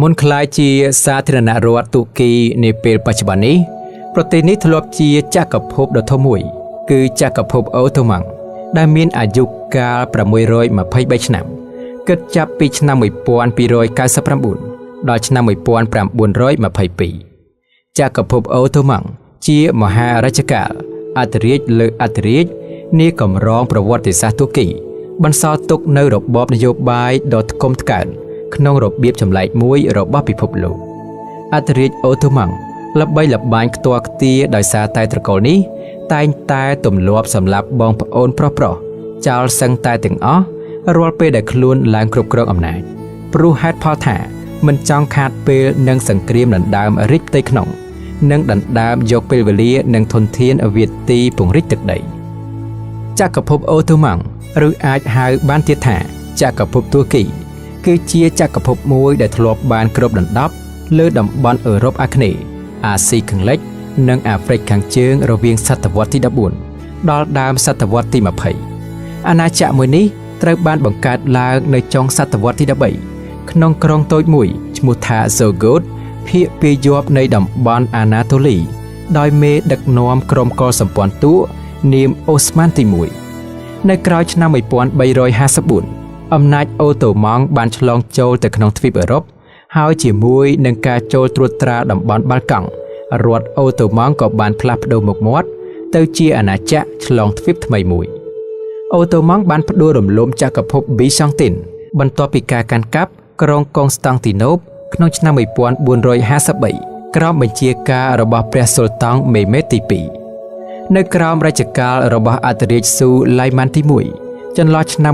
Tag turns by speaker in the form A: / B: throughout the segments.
A: មុនខ្លាយជាសាធារណរដ្ឋទូគីនាពេលបច្ចុប្បន្ននេះប្រទេសនេះធ្លាប់ជាចក្រភពដ៏ធំមួយគឺចក្រភពអូតូម៉ង់ដែលមានអាយុកាល623ឆ្នាំគិតចាប់ពីឆ្នាំ1299ដល់ឆ្នាំ1922ចក្រភពអូតូម៉ង់ជាមហារាជកាលអធិរាជលើអធិរាជនាកម្រងប្រវត្តិសាស្ត្រទូគីបន្សល់ទុកនៅរបបនយោបាយដ៏ថ្កុំថ្កើងក្នុងរបៀបចម្លែកមួយរបស់ពិភពលោកអធិរាជអូតូម៉ង់ល្បីល្បាញខ្ទាល់ខ្ទារដោយសារតែត្រកូលនេះតែងតែទម្លាប់សម្លាប់បងប្អូនប្រុសៗចោលសឹងតែទាំងអស់រាល់ពេលដែលខ្លួនឡើងគ្រប់គ្រងអំណាចព្រោះហេតុផលថាមិនចង់ខាតពេលនឹងសង្គ្រាមដណ្ដើមរាជផ្ទៃក្នុងនិងដណ្ដើមយកពេលវេលានិងធនធានវាទីពង្រីកទឹកដីចក្រភពអូតូម៉ង់ឬអាចហៅបានទៀតថាចក្រភពទួរគីគឺជាចក្រភពមួយដែលធ្លាប់បានគ្របដណ្ដប់លើតំបន់អឺរ៉ុបអាគ្នេយ៍អាស៊ីខាងលិចនិងអាហ្វ្រិកខាងជើងរវាងសតវត្សទី14ដល់ដើមសតវត្សទី20អាណាចក្រមួយនេះត្រូវបានបង្កើតឡើងនៅចុងសតវត្សទី13ក្នុងក្រុងតូចមួយឈ្មោះថាសូហ្គូតភាគពាយ័ព្យនៃតំបន់អាណាតូលីដោយមេដឹកនាំក្រុមកុលសម្ព័ន្ធទួនាមអូស្មានទី1នៅក្រោយឆ្នាំ1354អំណាចអូតូម៉ង់បានឆ្លងចូលទៅក្នុងទ្វីបអឺរ៉ុបហើយជាមួយនឹងការចូលត្រួតត្រាតំបន់បាល់កង់រដ្ឋអូតូម៉ង់ក៏បានផ្លាស់ប្ដូរមុខមាត់ទៅជាអាណាចក្រឆ្លងទ្វីបថ្មីមួយអូតូម៉ង់បានផ្ដួលរំលំចក្រភពប៊ីសាំងទីនបន្ទាប់ពីការកាន់កាប់ក្រុងកុងស្តង់ទីណូបក្នុងឆ្នាំ1453ក្រោមបញ្ជាការរបស់ព្រះសុលតានមេមេតទី2នៅក្រោមរជ្ជកាលរបស់អធិរាជស៊ូឡៃម៉ាន់ទី1ចន្លោះឆ្នាំ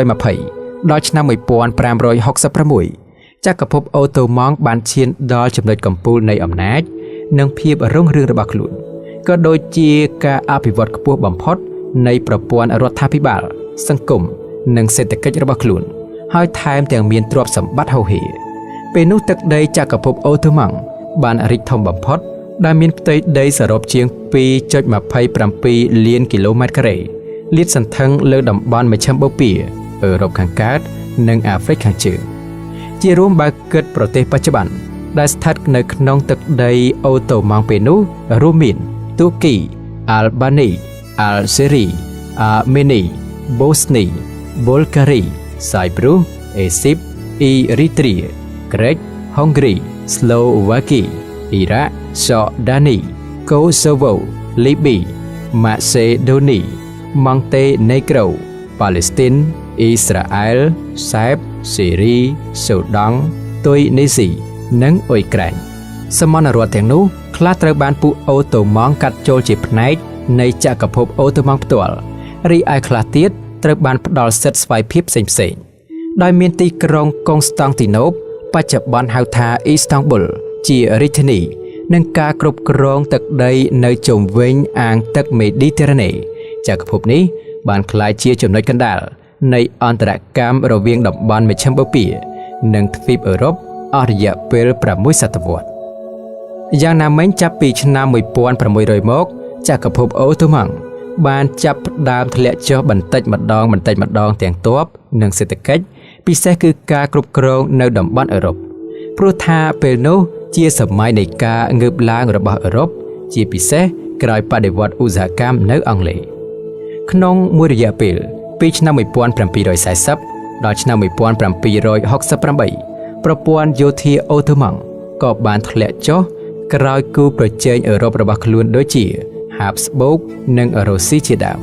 A: 1520ដល់ឆ្នាំ1566ចក្រភពអូតូម៉ង់បានឈានដល់ចំណុចកំពូលនៃអំណាចនិងភាពរុងរឿងរបស់ខ្លួនក៏ដូចជាការអភិវឌ្ឍខ្ពស់បំផុតនៃប្រព័ន្ធរដ្ឋាភិបាលសង្គមនិងសេដ្ឋកិច្ចរបស់ខ្លួនហើយថែមទាំងមានទ្រព្យសម្បត្តិហូរហៀរពេលនោះទឹកដីចក្រភពអូតូម៉ង់បានរីកធំបំផុតដែលមានផ្ទៃដីសរុបជាង 2.27 លានគីឡូម៉ែត្រការ៉េលាតសន្ធឹងលើតំបន់មជ្ឈិមបូព៌ាអឺរ៉ុបខាងកើតនិងអាហ្វ្រិកខាងជើងជារួមបើគិតប្រទេសបច្ចុប្បន្នដែលស្ថិតនៅក្នុងទឹកដីអូតូម៉ង់ពេលនោះរួមមានទូគីអាល់បានីអាល់ហ្សេរីអាមេនីបូស្នីប៊ុលហ្គារីសាយព្រុសអេស៊ីបអ៊ីរីត្រៀក្រិចហុងគ្រីស្លូវ៉ាគីអ៊ីរ៉ាក់ស័រដានីកូសូវូលីប៊ីម៉ាសេដូនីម៉ង់តេណេក្រូប៉ាឡេស្ទីនអ៊ីស្រាអែលសេបសេរីសូដង់ទុយនីស៊ីនិងអ៊ុយក្រែនសមនរដ្ឋទាំងនោះខ្លះត្រូវបានពួកអូតូម៉ង់កាត់ចូលជាផ្នែកនៃចក្រភពអូតូម៉ង់ផ្ទាល់រីឯខ្លះទៀតត្រូវបានផ្ដល់សិទ្ធិស្វ័យភាពផ្សេងៗដោយមានទីក្រុងកុងស្តង់ទីណូបបច្ចុប្បន្នហៅថាអ៊ីស្តង់ប៊ុលជារាជធានីនិងការគ្រប់គ្រងទឹកដីនៅជុំវិញអាងទឹកមេឌីទែរ៉ាណេចក្រភពនេះបានក្លាយជាចំណុចកណ្ដាលនៃអន្តរកម្មរវាងតំបន់មជ្ឈិមបូព៌ានិងទ្វីបអឺរ៉ុបអស់រយៈពេល6សតវត្សយ៉ាងណាមិញចាប់ពីឆ្នាំ1600មកចក្រភពអូតូម៉ង់បានចាប់ផ្ដើមធ្លាក់ចុះបន្តិចម្ដងទាំងទ័ពនិងសេដ្ឋកិច្ចពិសេសគឺការគ្រប់គ្រងនៅតំបន់អឺរ៉ុបព្រោះថាពេលនោះជាសម័យនៃការងើបឡើងរបស់អឺរ៉ុបជាពិសេសក្រោយបដិវត្តន៍ឧស្សាហកម្មនៅអង់គ្លេសក្នុងមួយរយៈពេលពីឆ្នាំ1740ដល់ឆ្នាំ1768ប្រព័ន្ធយោធាអូតូម៉ង់ក៏បានធ្លាក់ចុះក្រោយគូប្រជែងអឺរ៉ុបរបស់ខ្លួនដូចជាហាបស្បូកនិងរុស្ស៊ីជាដើម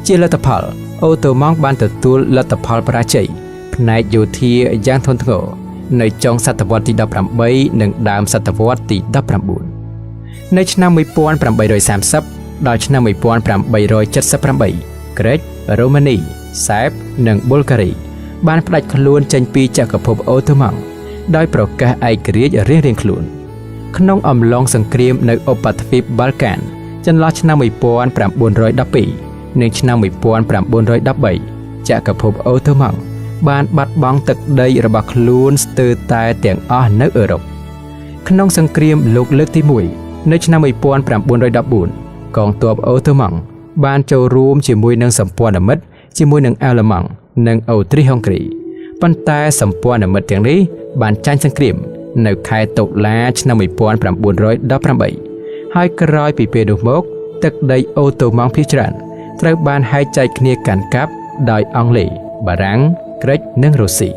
A: ជាលទ្ធផលអូតូម៉ង់បានទទួលលទ្ធផលបរាជ័យផ្នែកយោធាយ៉ាងធ្ងន់ធ្ងរនៅចុងសតវត្សទី18និងដើមសតវត្សទី19នៅឆ្នាំ1830ដល់ឆ្នាំ1878ក្រិចរូម៉ានីសេបនិងប៊ុលហ្គារីបានផ្ដាច់ខ្លួនចេញពីចក្រភពអូតូម៉ង់ដោយប្រកាសឯករាជ្យរៀងៗខ្លួនក្នុងអំឡុងសង្គ្រាមនៅឧបទ្វីបបាល់កានចន្លោះឆ្នាំ1912និងឆ្នាំ1913ចក្រភពអូតូម៉ង់បានបាត់បង់ទឹកដីរបស់ខ្លួនស្ទើរតែទាំងអស់នៅអឺរ៉ុបក្នុងសង្គ្រាមលោកលើកទី1នៅឆ្នាំ1914កងទ័ពអូតូម៉ង់បានចូលរួមជាមួយនឹងសម្ព័ន្ធមិត្តជាមួយនឹងអាល្លឺម៉ង់និងអូទ្រីហុងគ្រីប៉ុន្តែសម្ព័ន្ធមិត្តទាំងនេះ បានចាញ់សង្គ្រាមនៅខែតុលាឆ្នាំ1918ហើយក្រោយពីពេលនោះមកទឹកដីអូតូម៉ង់ភាគច្រើនត្រូវបានហែកចែកគ្នាកាន់កាប់ដោយអង់គ្លេស បារាំង ក្រិច និងរុស្ស៊ី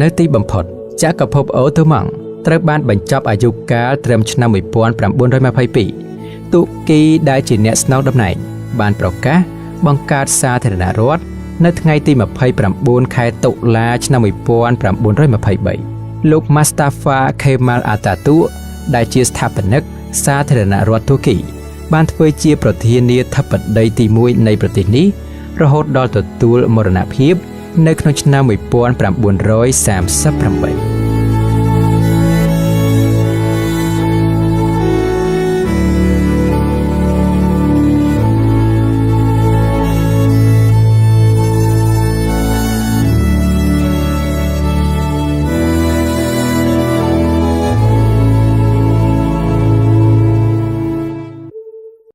A: នៅទីបំផុតចក្រភពអូតូម៉ង់ត្រូវបានបញ្ចប់អាយុកាលត្រឹមឆ្នាំ1922ទូគីដែលជាអ្នកស្នងតំណែងបានប្រកាសបង្កើតសាធារណរដ្ឋនៅថ្ងៃទី29ខែតុលាឆ្នាំ1923លោក Mustafa Kemal Atatürk ដែលជាស្ថាបនិកសាធារណរដ្ឋទូគីបានធ្វើជាប្រធានាធិបតីទី1នៃប្រទេសនេះរហូតដល់ទទួលមរណភាពនៅក្នុងឆ្នាំ1938